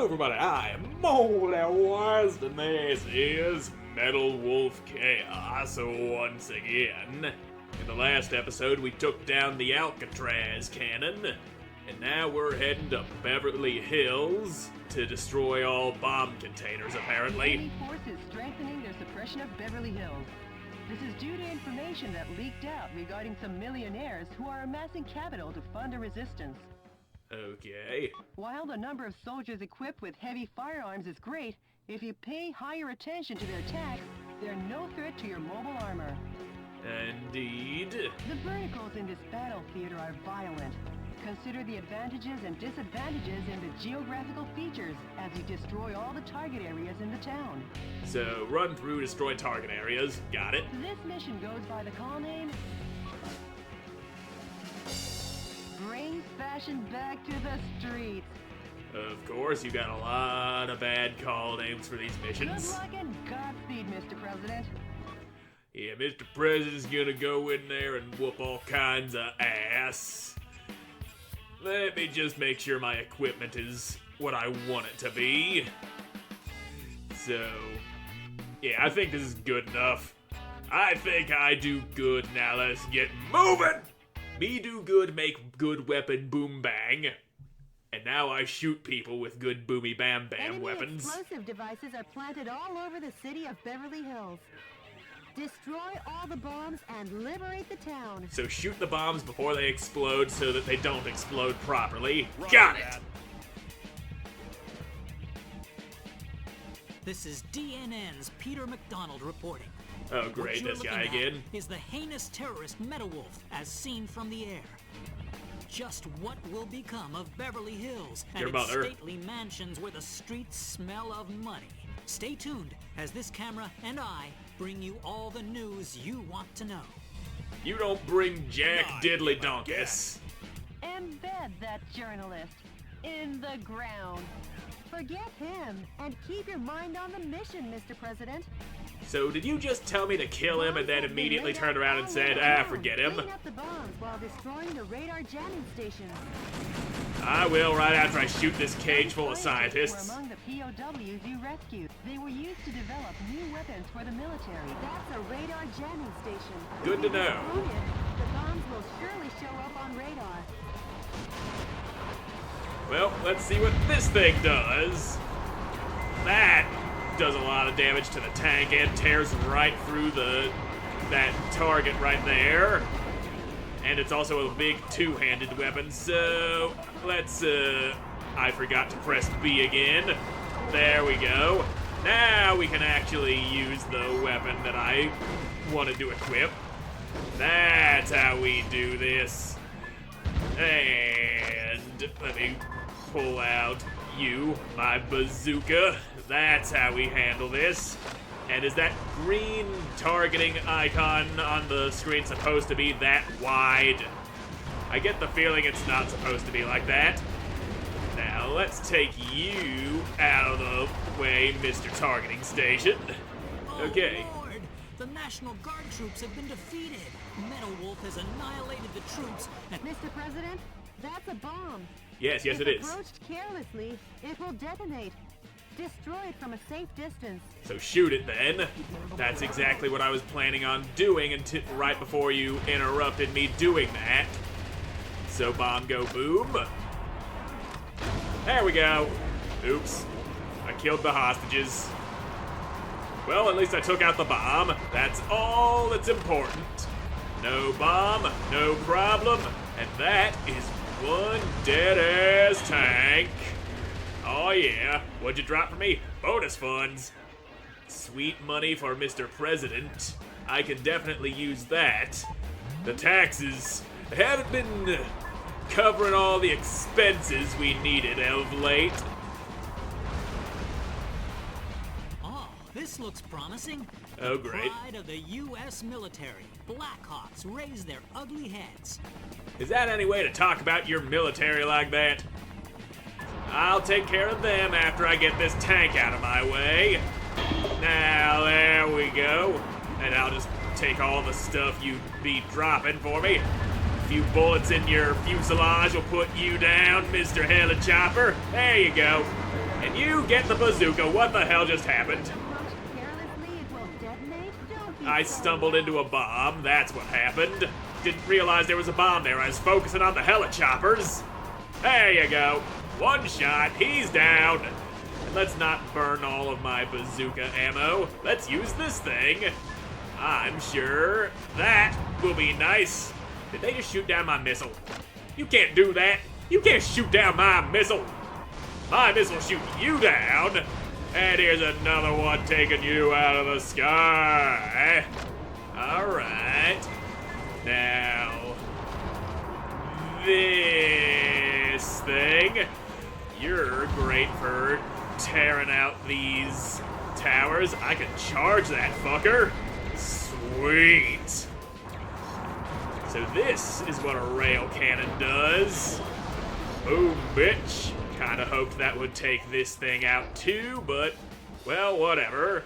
everybody, I am Moldy, West, and this is Metal Wolf Chaos once again. In the last episode, we took down the Alcatraz cannon, and now we're heading to Beverly Hills to destroy all bomb containers, apparently. Enemy forces strengthening their suppression of Beverly Hills. This is due to information that leaked out regarding some millionaires who are amassing capital to fund a resistance. Okay. While the number of soldiers equipped with heavy firearms is great, if you pay higher attention to their attacks, they're no threat to your mobile armor. Indeed. The verticals in this battle theater are violent. Consider the advantages and disadvantages in the geographical features as you destroy all the target areas in the town. So, run through, destroy target areas. Got it. This mission goes by the call name Bring Fashion Back to the Streets. Of course, you got a lot of bad call names for these missions. Good luck and Godspeed, Mr. President. Yeah, Mr. President's gonna go in there and whoop all kinds of ass. Let me just make sure my equipment is what I want it to be. So, yeah, I think this is good enough. I think I do good. Now let's get moving! Me do good, make good weapon boom bang. And now I shoot people with good boomy bam bam Enemy weapons. Explosive devices are planted all over the city of Beverly Hills. Destroy all the bombs and liberate the town. So shoot the bombs before they explode so that they don't explode properly. Got it! This is DNN's Peter McDonald reporting. Oh great, What you're this guy looking at again. is the heinous terrorist Metal Wolf as seen from the air. Just what will become of Beverly Hills and Your its mother. stately mansions where the streets smell of money? Stay tuned as this camera and I bring you all the news you want to know. You don't bring Jack Diddley Donkus. Embed that journalist in the ground. Forget him and keep your mind on the mission, Mr. President. So did you just tell me to kill him and then immediately turn around and said, forget him? Clean up the bombs while destroying the radar jamming stations. I will right after I shoot this cage full of scientists. Were among the POWs you rescued. They were used to develop new weapons for the military. That's a radar jamming station. Good to If you know. destroy it, the bombs will surely show up on radar. Well, let's see what this thing does. That does a lot of damage to the tank and tears right through that target right there. And it's also a big two-handed weapon, so let's, I forgot to press B again. There we go. Now we can actually use the weapon that I wanted to equip. That's how we do this. And let me pull out my bazooka. That's how we handle this. And is that green targeting icon on the screen supposed to be that wide? I get the feeling it's not supposed to be like that. Now, let's take you out of the way, Mr. Targeting Station. Okay. Oh Lord, the National Guard troops have been defeated. Metal Wolf has annihilated the troops and Mr. President, that's a bomb. Yes, it If is. approached carelessly, it will detonate. Destroy it from a safe distance. So shoot it then. That's exactly what I was planning on doing until right before you interrupted me doing that. So bomb go boom. There we go. Oops. I killed the hostages. Well, at least I took out the bomb. That's all that's important. No bomb, no problem. And that is one dead-ass tank. Oh yeah, what'd you drop for me? Bonus funds. Sweet money for Mr. President. I can definitely use that. The taxes haven't been covering all the expenses we needed of late. oh, this looks promising. Oh, The great. pride of the U.S. military. Blackhawks raise their ugly heads. Is that any way to talk about your military like that? I'll take care of them after I get this tank out of my way. Now, there we go. And I'll just take all the stuff you be dropping for me. A few bullets in your fuselage will put you down, Mr. Helicopter. There you go. And you get the bazooka. What the hell just happened? Approach carelessly, it will detonate. Don't be I so stumbled into a bomb. That's what happened. Didn't realize there was a bomb there. I was focusing on the helichoppers. There you go. One shot. He's down. And let's not burn all of my bazooka ammo. Let's use this thing. I'm sure that will be nice. Did they just shoot down my missile? You can't do that. You can't shoot down my missile. My missile shooting you down. And here's another one taking you out of the sky. All right. Now, this thing. You're great for tearing out these towers. I can charge that fucker. Sweet. So this is what a rail cannon does. Boom, bitch. Kinda hoped that would take this thing out too, but, well, whatever.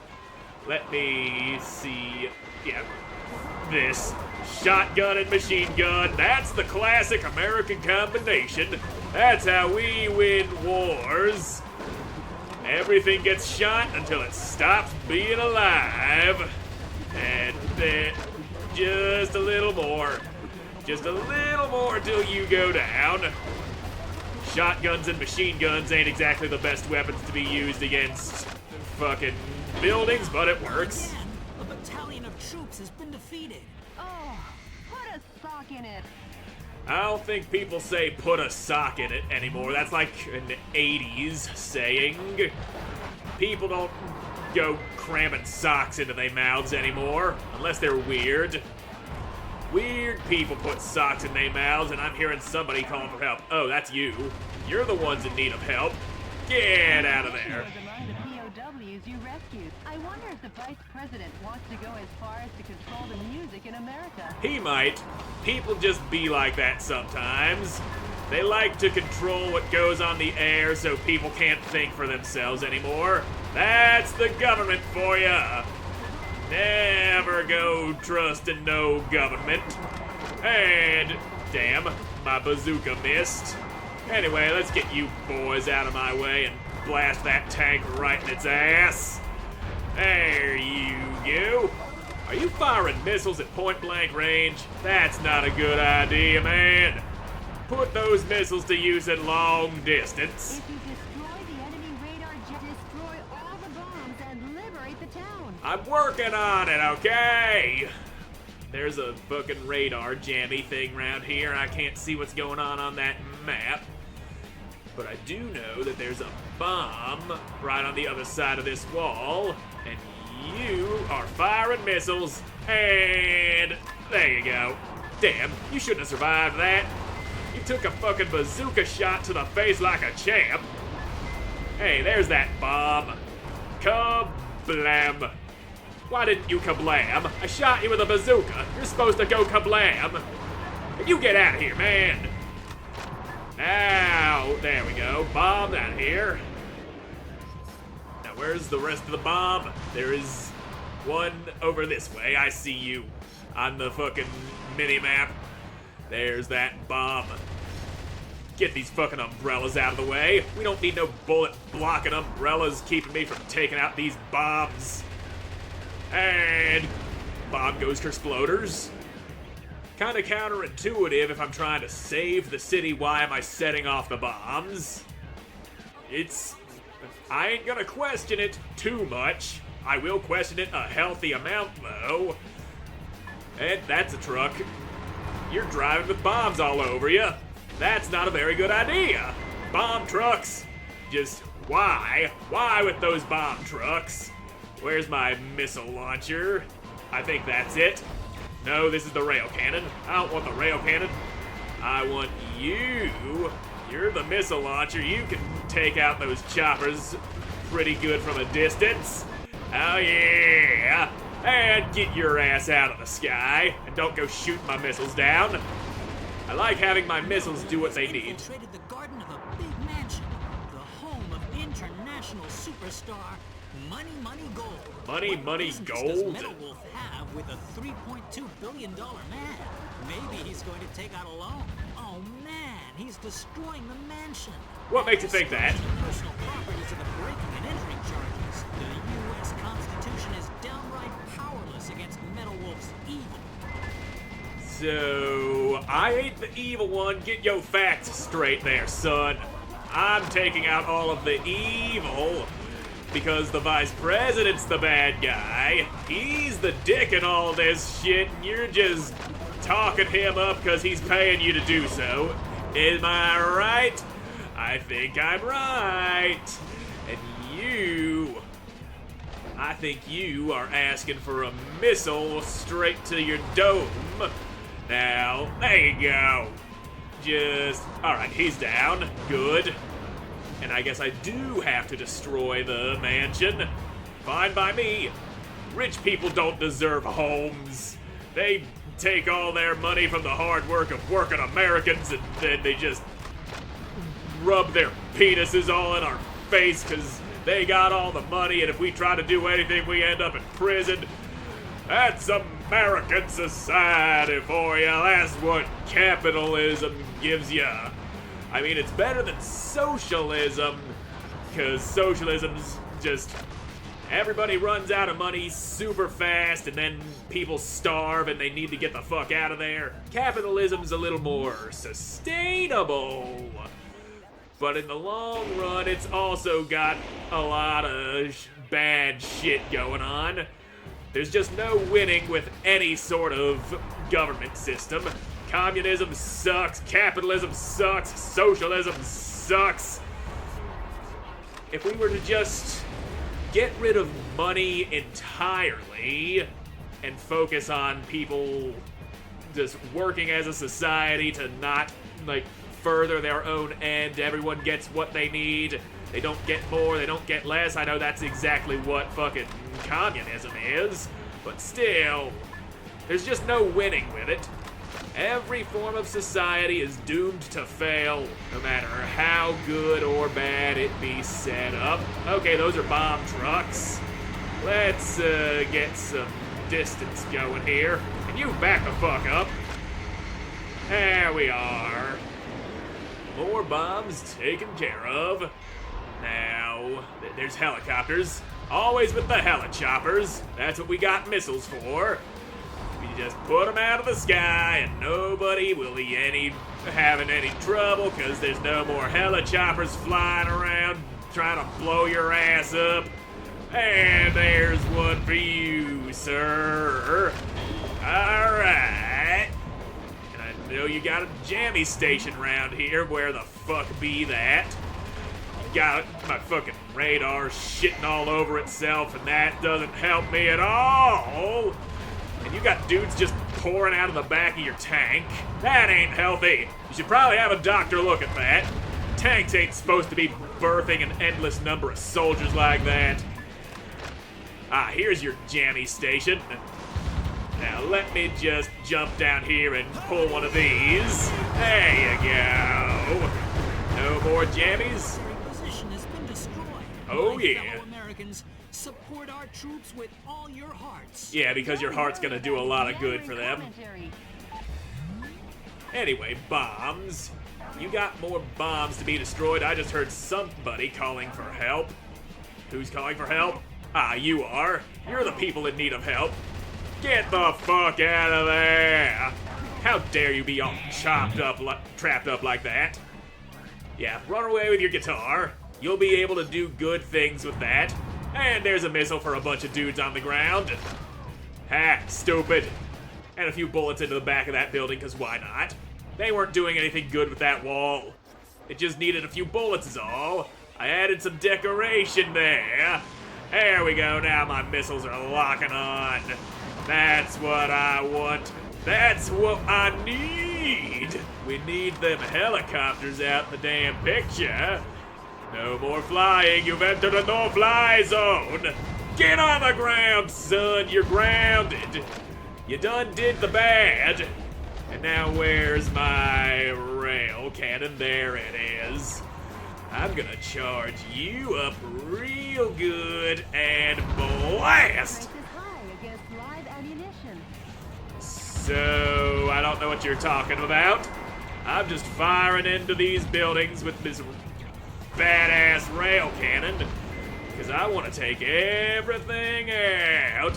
Let me see. Yeah, this. Shotgun and machine gun. That's the classic American combination. That's how we win wars. Everything gets shot until it stops being alive. And then just a little more. Just a little more till you go down. Shotguns and machine guns ain't exactly the best weapons to be used against fucking buildings, but it works. Again, a battalion of troops has been defeated. Oh, put a sock in it. I don't think people say put a sock in it anymore. That's like an 80s saying. People don't go cramming socks into their mouths anymore, unless they're weird. Weird people put socks in their mouths, and I'm hearing somebody calling for help. Oh, that's you. You're the ones in need of help. Get out of there. Was among the POWs you rescued. I wonder if the vice president wants to go as far as to control the music in America. He might. People just be like that sometimes. They like to control what goes on the air so people can't think for themselves anymore. That's the government for ya. Never go trusting no government. And, damn, my bazooka missed. Anyway, let's get you boys out of my way and blast that tank right in its ass. There you go. Are you firing missiles at point blank range? That's not a good idea, man. Put those missiles to use at long distance. If you destroy the enemy radar jet, destroy all the bombs and liberate the town. I'm working on it, okay? There's a fucking radar jammy thing around here. I can't see what's going on that map. But I do know that there's a bomb right on the other side of this wall. And you are firing missiles. And there you go. Damn, you shouldn't have survived that. You took a fucking bazooka shot to the face like a champ. Hey, there's that bomb. Kablam. Why didn't you kablam? I shot you with a bazooka. You're supposed to go kablam. You get out of here, man. Now, there we go. Bomb out here. Now, where's the rest of the bomb? There is one over this way. I see you on the fucking mini-map. There's that bomb. Get these fucking umbrellas out of the way. We don't need no bullet-blocking umbrellas keeping me from taking out these bombs. And bomb goes to exploders. Kind of counterintuitive if I'm trying to save the city. Why am I setting off the bombs? I ain't gonna question it too much. I will question it a healthy amount, though. And that's a truck. You're driving with bombs all over you. That's not a very good idea. Bomb trucks. Just why? Why with those bomb trucks? Where's my missile launcher? I think that's it. No, this is the rail cannon. I don't want the rail cannon. I want you. You're the missile launcher. You can take out those choppers pretty good from a distance. Oh yeah. And get your ass out of the sky. And don't go shooting my missiles down. I like having my missiles do what they need. Infiltrated the garden of a big mansion, the home of international superstar Money Gold. Money What business Gold? does Metalwolf have with a $3.2 billion man? Maybe he's going to take out a loan. Oh man, he's destroying the mansion. What makes you think that? Personal properties of the So, I ain't the evil one. Get your facts straight there, son. I'm taking out all of the evil because the vice president's the bad guy. He's the dick in all this shit, and you're just talking him up because he's paying you to do so. Am I right? I think I'm right. And I think you are asking for a missile straight to your dome. Now, there you go. Alright, he's down. Good. And I guess I do have to destroy the mansion. Fine by me. Rich people don't deserve homes. They take all their money from the hard work of working Americans, and then they just rub their penises all in our face because they got all the money, and if we try to do anything, we end up in prison. That's American society for you. That's what capitalism gives you. I mean, it's better than socialism, because socialism's just everybody runs out of money super fast, and then people starve and they need to get the fuck out of there. Capitalism's a little more sustainable. But in the long run, it's also got a lot of bad shit going on. There's just no winning with any sort of government system. Communism sucks, capitalism sucks, socialism sucks. If we were to just get rid of money entirely and focus on people just working as a society to not, further their own end. Everyone gets what they need. They don't get more, they don't get less. I know that's exactly what fucking communism is, but still, there's just no winning with it. Every form of society is doomed to fail, no matter how good or bad it be set up. Okay, those are bomb trucks. Let's get some distance going here. Can you back the fuck up? There we are. More bombs taken care of. Now, there's helicopters. Always with the helichoppers. That's what we got missiles for. We just put them out of the sky and nobody will be having any trouble because there's no more helichoppers flying around trying to blow your ass up. And there's one for you, sir. Alright. I know you got a jammy station around here. Where the fuck be that? You got my fucking radar shitting all over itself, and that doesn't help me at all. And you got dudes just pouring out of the back of your tank. That ain't healthy. You should probably have a doctor look at that. Tanks ain't supposed to be birthing an endless number of soldiers like that. Ah, here's your jammy station. Now let me just jump down here and pull one of these. There you go. No more jammies? Position has been destroyed. Oh My yeah. fellow Americans, support our troops with all your hearts. Yeah, because your heart's gonna do a lot of good for them. Anyway, bombs. You got more bombs to be destroyed. I just heard somebody calling for help. Who's calling for help? Ah, you are. You're the people in need of help. Get the fuck out of there! How dare you be all trapped up like that? Yeah, run away with your guitar. You'll be able to do good things with that. And there's a missile for a bunch of dudes on the ground. Ha, stupid. And a few bullets into the back of that building, because why not? They weren't doing anything good with that wall. It just needed a few bullets is all. I added some decoration there. There we go, now my missiles are locking on. That's what I want. That's what I need. We need them helicopters out in the damn picture. No more flying. You've entered a no-fly zone. Get on the ground, son. You're grounded. You done did the bad. And now where's my rail cannon? There it is. I'm gonna charge you up real good and blast. So, I don't know what you're talking about. I'm just firing into these buildings with this badass rail cannon because I want to take everything out.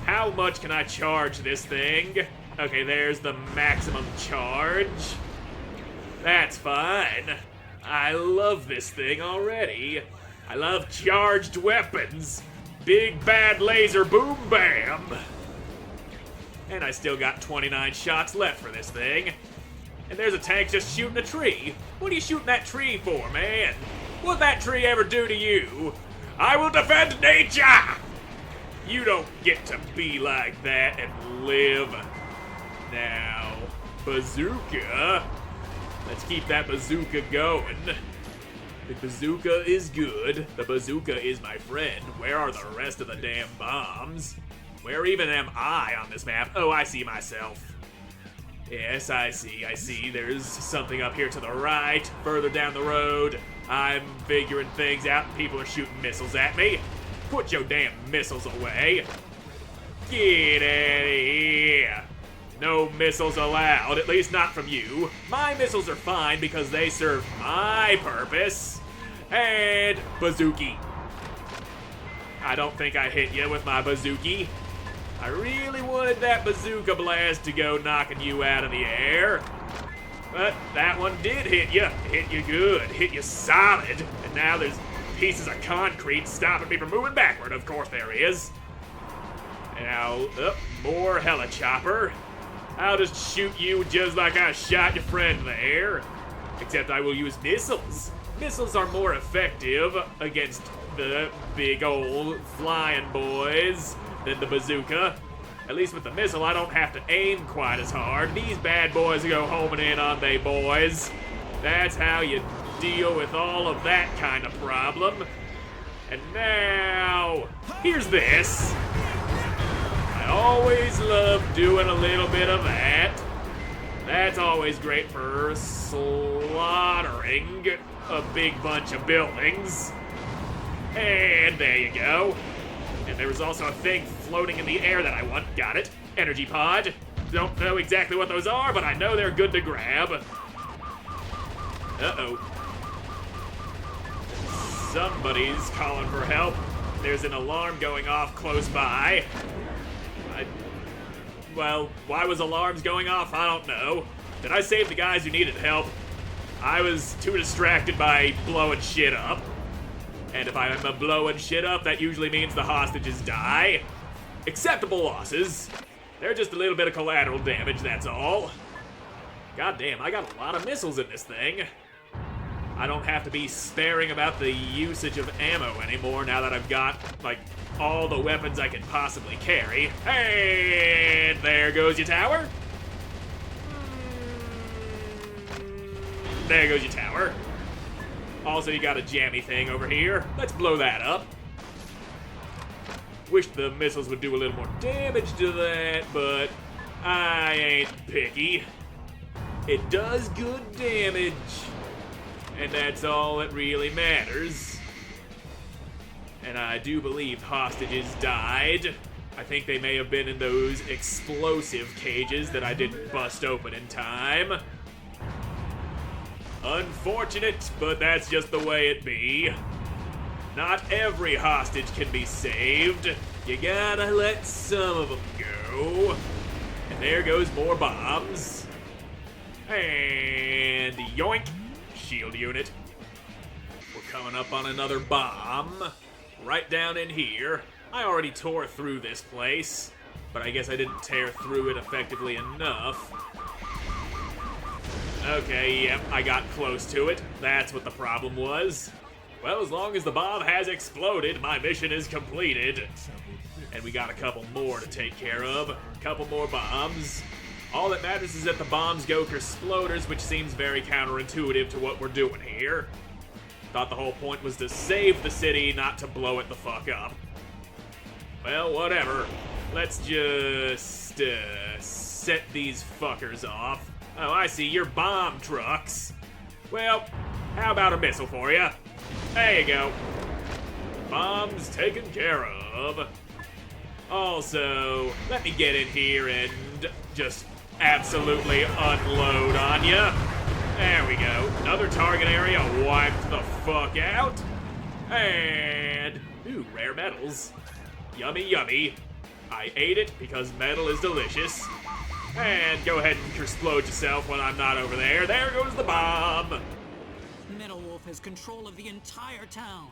How much can I charge this thing? Okay, there's the maximum charge. That's fine. I love this thing already. I love charged weapons. Big bad laser boom bam. And I still got 29 shots left for this thing. And there's a tank just shooting a tree. What are you shooting that tree for, man? What'd that tree ever do to you? I will defend nature! You don't get to be like that and live. Now, bazooka. Let's keep that bazooka going. The bazooka is good. The bazooka is my friend. Where are the rest of the damn bombs? Where even am I on this map? Oh, I see myself. Yes, I see. There's something up here to the right, further down the road. I'm figuring things out and people are shooting missiles at me. Put your damn missiles away. Get out of here. No missiles allowed, at least not from you. My missiles are fine because they serve my purpose. And bazooki. I don't think I hit you with my bazooki. I really wanted that bazooka blast to go knocking you out of the air. But that one did hit you. Hit you good. Hit you solid. And now there's pieces of concrete stopping me from moving backward. Of course there is. Now, more helichopper. I'll just shoot you just like I shot your friend there. Except I will use missiles. Missiles are more effective against the big old flying boys than the bazooka. At least with the missile, I don't have to aim quite as hard. These bad boys go homing in on they boys. That's how you deal with all of that kind of problem. And now, here's this. I always love doing a little bit of that. That's always great for slaughtering a big bunch of buildings. And there you go. And there was also a thing floating in the air that I want. Got it. Energy pod. Don't know exactly what those are, but I know they're good to grab. Uh-oh. Somebody's calling for help. There's an alarm going off close by. Well, why was alarms going off? I don't know. Did I save the guys who needed help? I was too distracted by blowing shit up. And if I'm blowing shit up, that usually means the hostages die. Acceptable losses. They're just a little bit of collateral damage, that's all. God damn, I got a lot of missiles in this thing. I don't have to be sparing about the usage of ammo anymore now that I've got, like, all the weapons I can possibly carry. And there goes your tower. There goes your tower. Also, you got a jammy thing over here. Let's blow that up. Wish the missiles would do a little more damage to that, but I ain't picky. It does good damage, and that's all that really matters. And I do believe hostages died. I think they may have been in those explosive cages that I didn't bust open in time. Unfortunate, but that's just the way it be. Not every hostage can be saved. You gotta let some of them go. And there goes more bombs. And yoink, shield unit. We're coming up on another bomb. Right down in here. I already tore through this place, but I guess I didn't tear through it effectively enough. Okay, yep, I got close to it. That's what the problem was. Well, as long as the bomb has exploded, my mission is completed. And we got a couple more to take care of. A couple more bombs. All that matters is that the bombs go exploders, which seems very counterintuitive to what we're doing here. Thought the whole point was to save the city, not to blow it the fuck up. Well, whatever. Let's just set these fuckers off. Oh, I see, you're bomb trucks. Well, how about a missile for you? There you go. Bombs taken care of. Also, let me get in here and just absolutely unload on ya. There we go. Another target area wiped the fuck out. And, ooh, rare metals. Yummy, yummy. I ate it because metal is delicious. And go ahead and explode yourself when I'm not over there. There goes the bomb. Metal Wolf has control of the entire town.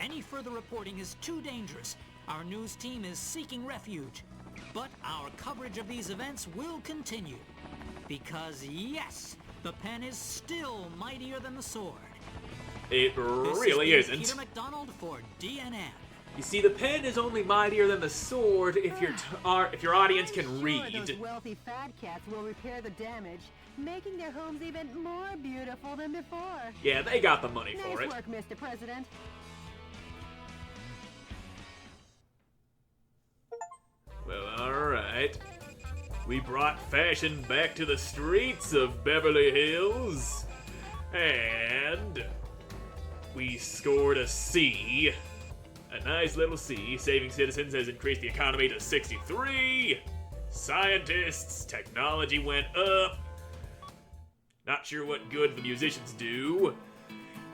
Any further reporting is too dangerous. Our news team is seeking refuge. But our coverage of these events will continue. Because yes, the pen is still mightier than the sword. It This really has been isn't. Peter McDonald for DNN. You see, the pen is only mightier than the sword if your audience can Sure, read. those wealthy fat cats will repair the damage, making their homes even more beautiful than before. Yeah, they got the money for Nice it. work, Mr. President. Well, alright. We brought fashion back to the streets of Beverly Hills. And we scored a C. A nice little C. Saving citizens has increased the economy to 63. Scientists, technology went up. Not sure what good the musicians do.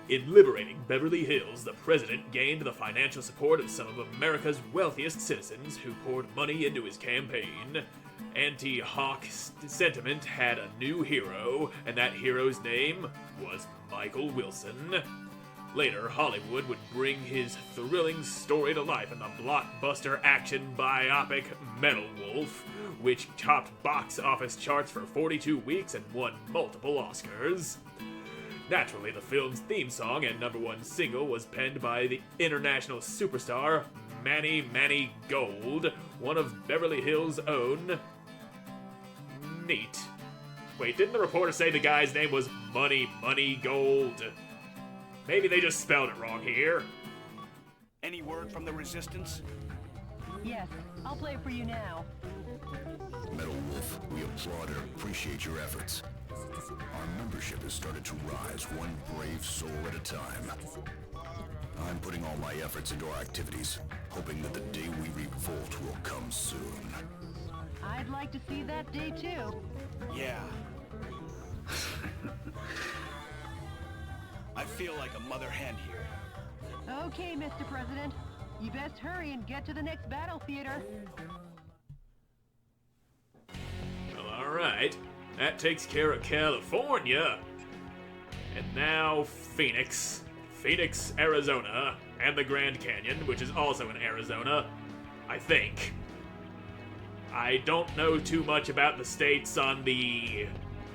In liberating Beverly Hills, the president gained the financial support of some of America's wealthiest citizens who poured money into his campaign. Anti-Hawk sentiment had a new hero, and that hero's name was Michael Wilson. Later, Hollywood would bring his thrilling story to life in the blockbuster action biopic Metal Wolf, which topped box office charts for 42 weeks and won multiple Oscars. Naturally, the film's theme song and #1 single was penned by the international superstar Manny Gold, one of Beverly Hills' own. Neat. Wait, didn't the reporter say the guy's name was Money Gold? Maybe they just spelled it wrong here. Any word from the resistance? Yes, I'll play it for you now. Metal Wolf, we applaud and appreciate your efforts. Our membership has started to rise one brave soul at a time. I'm putting all my efforts into our activities, hoping that the day we revolt will come soon. I'd like to see that day too. Yeah. I feel like a mother hen here. Okay, Mr. President. You best hurry and get to the next battle theater. Well, alright. That takes care of California. And now Phoenix, Arizona, and the Grand Canyon, which is also in Arizona, I think. I don't know too much about the states on the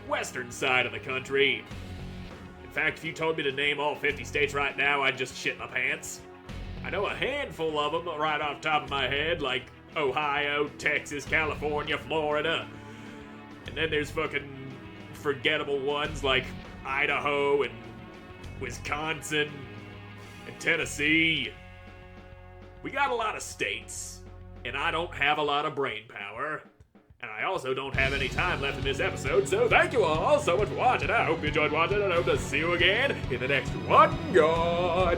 western side of the country. In fact, if you told me to name all 50 states right now, I'd just shit my pants. I know a handful of them right off the top of my head, like Ohio, Texas, California, Florida. And then there's fucking forgettable ones like Idaho and Wisconsin and Tennessee. We got a lot of states, and I don't have a lot of brain power. And I also don't have any time left in this episode, so thank you all so much for watching. I hope you enjoyed watching, and I hope to see you again in the next one. Goodbye!